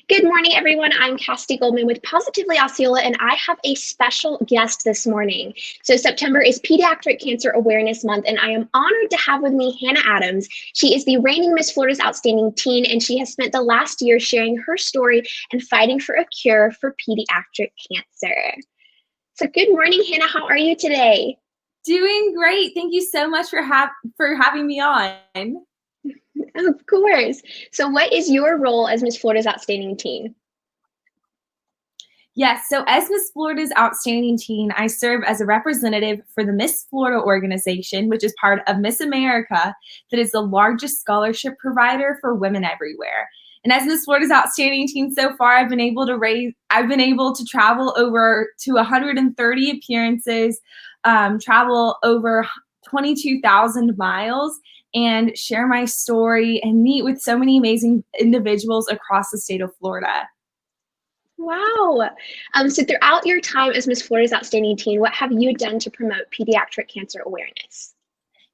Good morning, everyone. I'm Cassidy Goldman with Positively Osceola, and I have a special guest this morning. So, September is Pediatric Cancer Awareness Month, and I am honored to have with me Hannah Adams. She is the reigning Miss Florida's Outstanding Teen, and she has spent the last year sharing her story and fighting for a cure for pediatric cancer. So, good morning, Hannah. How are you today? Doing great. Thank you so much for having me on. Of course. So, what is your role as Miss Florida's Outstanding Teen? Yes, so as Miss Florida's Outstanding Teen, I serve as a representative for the Miss Florida organization, which is part of Miss America, that is the largest scholarship provider for women everywhere. And as Miss Florida's Outstanding Teen so far, I've been able to travel over to 130 appearances, travel over 22,000 miles, and share my story and meet with so many amazing individuals across the state of Florida. Wow. So throughout your time as Miss Florida's Outstanding Teen, what have you done to promote pediatric cancer awareness?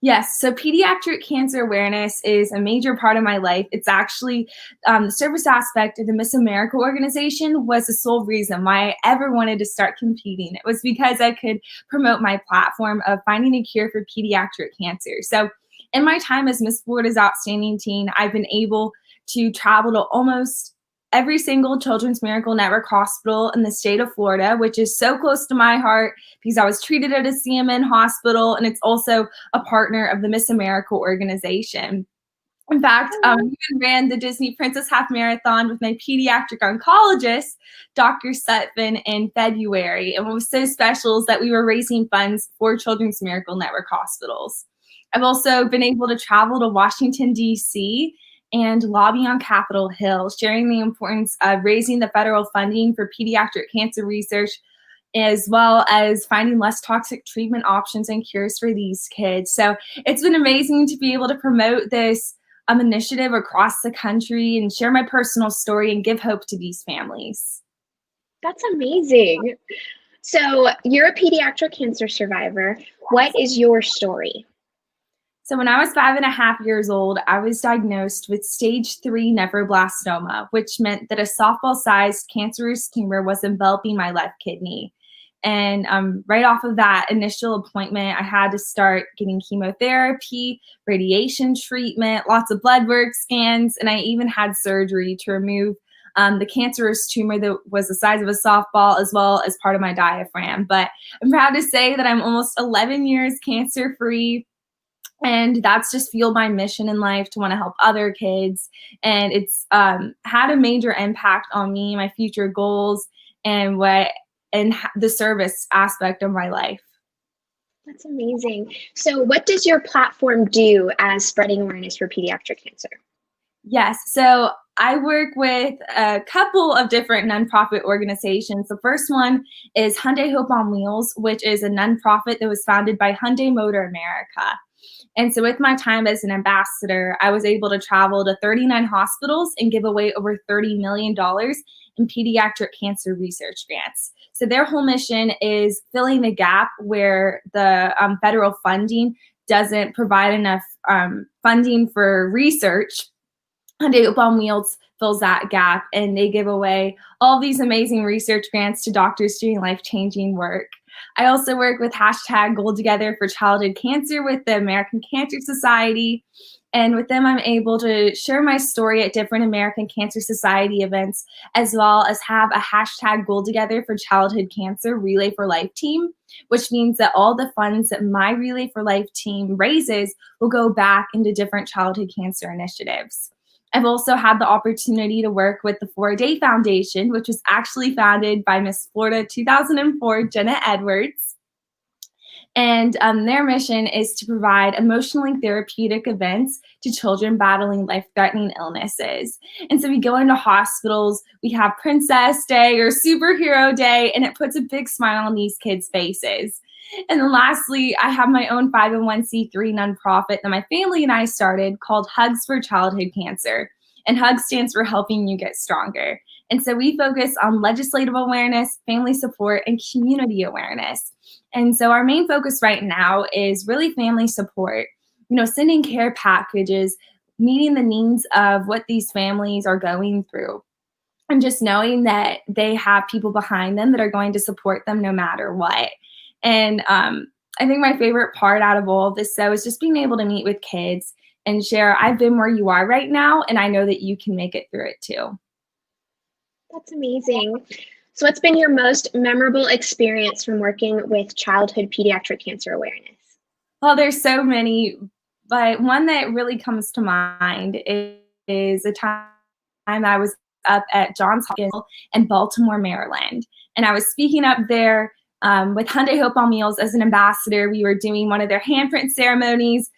Yes, so pediatric cancer awareness is a major part of my life. It's actually the service aspect of the Miss America organization was the sole reason why I ever wanted to start competing. It was because I could promote my platform of finding a cure for pediatric cancer. So in my time as Miss Florida's Outstanding Teen, I've been able to travel to almost every single Children's Miracle Network hospital in the state of Florida, which is so close to my heart because I was treated at a CMN hospital, and it's also a partner of the Miss America organization. In fact, we even ran the Disney Princess Half Marathon with my pediatric oncologist, Dr. Sutphin, in February. And what was so special is that we were raising funds for Children's Miracle Network hospitals. I've also been able to travel to Washington, D.C., and lobby on Capitol Hill, sharing the importance of raising the federal funding for pediatric cancer research, as well as finding less toxic treatment options and cures for these kids. So it's been amazing to be able to promote this initiative across the country and share my personal story and give hope to these families. That's amazing. So you're a pediatric cancer survivor. What is your story? So when I was 5.5 years old, I was diagnosed with stage 3 nephroblastoma, which meant that a softball-sized cancerous tumor was enveloping my left kidney. And right off of that initial appointment, I had to start getting chemotherapy, radiation treatment, lots of blood work, scans, and I even had surgery to remove the cancerous tumor that was the size of a softball, as well as part of my diaphragm. But I'm proud to say that I'm almost 11 years cancer-free. And that's just fueled my mission in life to want to help other kids. And it's had a major impact on me, my future goals, and the service aspect of my life. That's amazing. So what does your platform do as spreading awareness for pediatric cancer? Yes, so I work with a couple of different nonprofit organizations. The first one is Hyundai Hope on Wheels, which is a nonprofit that was founded by Hyundai Motor America. And so with my time as an ambassador, I was able to travel to 39 hospitals and give away over $30 million in pediatric cancer research grants. So their whole mission is filling the gap where the federal funding doesn't provide enough funding for research. Hyundai Hope on Wheels fills that gap, and they give away all these amazing research grants to doctors doing life-changing work. I also work with #GoalTogether for Childhood Cancer with the American Cancer Society. And with them, I'm able to share my story at different American Cancer Society events, as well as have a #GoalTogether for Childhood Cancer Relay for Life team, which means that all the funds that my Relay for Life team raises will go back into different childhood cancer initiatives. I've also had the opportunity to work with the 4-Day Foundation, which was actually founded by Miss Florida 2004, Jenna Edwards. And their mission is to provide emotionally therapeutic events to children battling life-threatening illnesses. And so we go into hospitals, we have Princess Day or Superhero Day, and it puts a big smile on these kids' faces. And then lastly, I have my own 501c3 nonprofit that my family and I started called Hugs for Childhood Cancer. And HUG stands for Helping You Get Stronger. And so we focus on legislative awareness, family support, and community awareness. And so our main focus right now is really family support, sending care packages, meeting the needs of what these families are going through. and just knowing that they have people behind them that are going to support them no matter what. And I think my favorite part out of all of this, though, is just being able to meet with kids and share, I've been where you are right now, and I know that you can make it through it too. That's amazing. So what's been your most memorable experience from working with childhood pediatric cancer awareness? Well, there's so many, but one that really comes to mind is a time I was up at Johns Hopkins in Baltimore, Maryland. And I was speaking up there with Hyundai Hope on Wheels as an ambassador. We were doing one of their handprint ceremonies.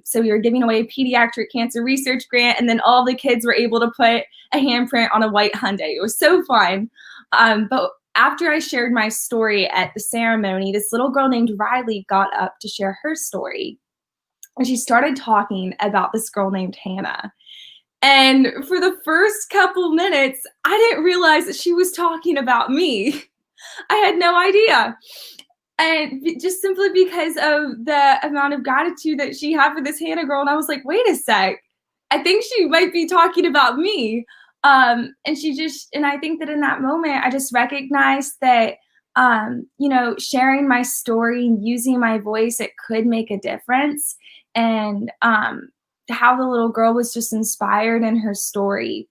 So we were giving away a pediatric cancer research grant, and then all the kids were able to put a handprint on a white Hyundai. It was so fun. But after I shared my story at the ceremony, this little girl named Riley got up to share her story. And she started talking about this girl named Hannah. And for the first couple minutes, I didn't realize that she was talking about me. I had no idea. And just simply because of the amount of gratitude that she had for this Hannah girl. And I was like, wait a sec, I think she might be talking about me. And I think that in that moment, I just recognized that, sharing my story and using my voice, it could make a difference. And how the little girl was just inspired in her story.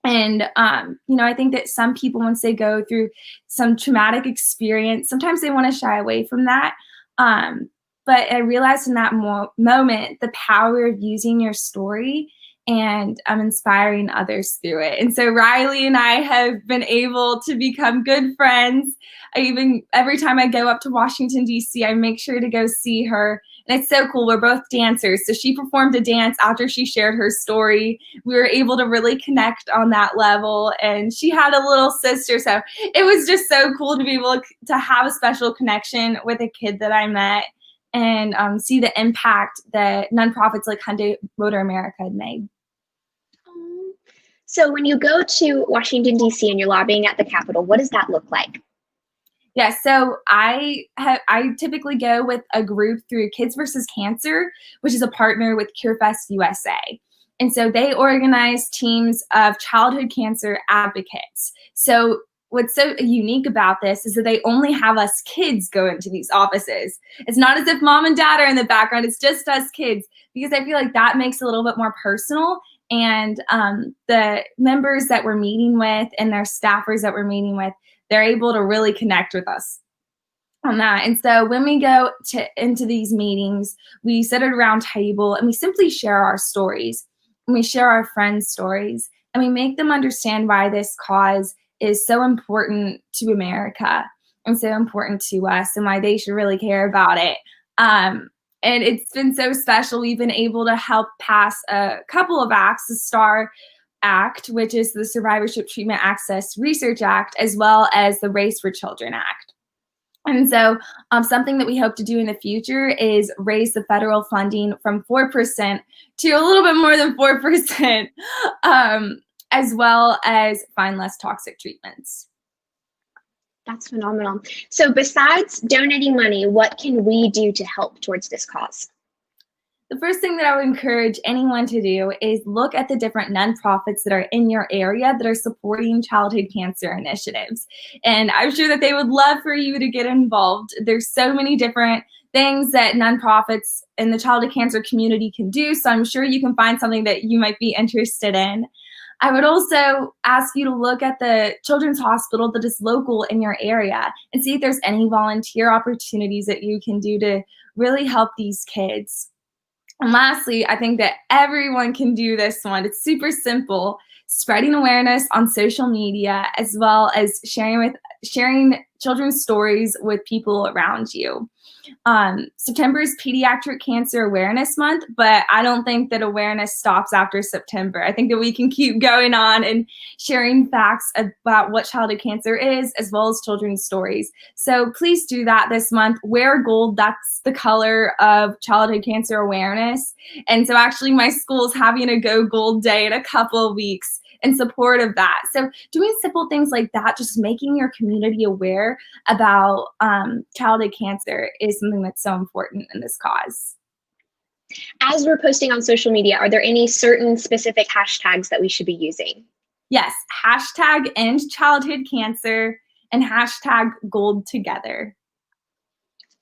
And, I think that some people, once they go through some traumatic experience, sometimes they want to shy away from that. But I realized in that moment, the power of using your story and inspiring others through it. And so Riley and I have been able to become good friends. Every time I go up to Washington, D.C., I make sure to go see her. And it's so cool. We're both dancers. So she performed a dance after she shared her story. We were able to really connect on that level. And she had a little sister. So it was just so cool to be able to have a special connection with a kid that I met and see the impact that nonprofits like Hyundai Motor America had made. So when you go to Washington, D.C. and you're lobbying at the Capitol, what does that look like? Yeah, so I typically go with a group through Kids vs. Cancer, which is a partner with CureFest USA. And so they organize teams of childhood cancer advocates. So what's so unique about this is that they only have us kids go into these offices. It's not as if mom and dad are in the background. It's just us kids, because I feel like that makes it a little bit more personal. And the members that we're meeting with and their staffers that we're meeting with, they're able to really connect with us on that. And so when we go into these meetings, we sit at a round table and we simply share our stories. And we share our friends' stories. And we make them understand why this cause is so important to America and so important to us and why they should really care about it. And it's been so special. We've been able to help pass a couple of acts, the STAR Act, which is the Survivorship Treatment Access Research Act, as well as the Race for Children Act. And so something that we hope to do in the future is raise the federal funding from 4% to a little bit more than 4%, as well as find less toxic treatments. That's phenomenal. So besides donating money, what can we do to help towards this cause? The first thing that I would encourage anyone to do is look at the different nonprofits that are in your area that are supporting childhood cancer initiatives. And I'm sure that they would love for you to get involved. There's so many different things that nonprofits in the childhood cancer community can do. So I'm sure you can find something that you might be interested in. I would also ask you to look at the children's hospital that is local in your area and see if there's any volunteer opportunities that you can do to really help these kids. And lastly, I think that everyone can do this one. It's super simple, spreading awareness on social media, as well as sharing children's stories with people around you. September is Pediatric Cancer Awareness Month, but I don't think that awareness stops after September. I think that we can keep going on and sharing facts about what childhood cancer is, as well as children's stories. So please do that this month. Wear gold. That's the color of childhood cancer awareness. And so actually my school is having a Go Gold Day in a couple of weeks in support of that. So doing simple things like that, just making your community aware about childhood cancer is something that's so important in this cause. As we're posting on social media, are there any certain specific hashtags that we should be using? Yes, hashtag end childhood cancer and hashtag gold together.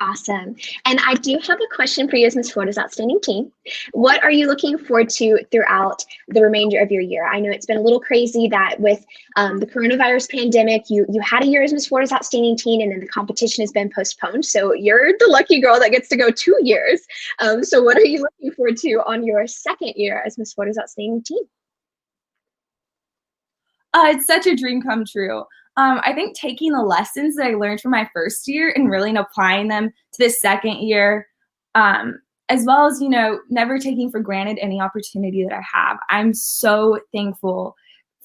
Awesome. And I do have a question for you as Miss Florida's Outstanding Teen. What are you looking forward to throughout the remainder of your year? I know it's been a little crazy that with the coronavirus pandemic, you had a year as Miss Florida's Outstanding Teen, and then the competition has been postponed. So you're the lucky girl that gets to go 2 years. So what are you looking forward to on your second year as Miss Florida's Outstanding Teen? It's such a dream come true. I think taking the lessons that I learned from my first year and really applying them to the second year, as well as, never taking for granted any opportunity that I have. I'm so thankful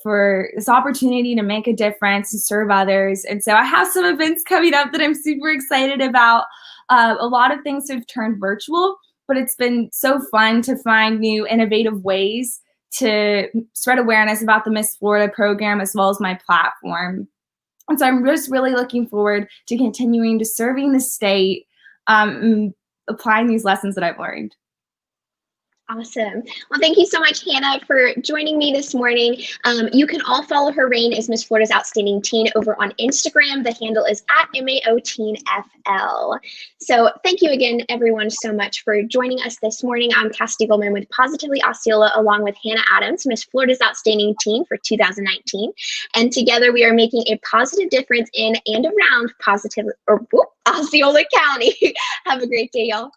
for this opportunity to make a difference and serve others. And so I have some events coming up that I'm super excited about. A lot of things have turned virtual, but it's been so fun to find new innovative ways to spread awareness about the Miss Florida program as well as my platform. And so I'm just really looking forward to continuing to serving the state, and applying these lessons that I've learned. Awesome. Well, thank you so much, Hannah, for joining me this morning. You can all follow her reign as Miss Florida's Outstanding Teen over on Instagram. The handle is @MAOTeenFL. So thank you again, everyone, so much for joining us this morning. I'm Cassidy Goldman with Positively Osceola, along with Hannah Adams, Miss Florida's Outstanding Teen for 2019. And together we are making a positive difference in and around Osceola County. Have a great day, y'all.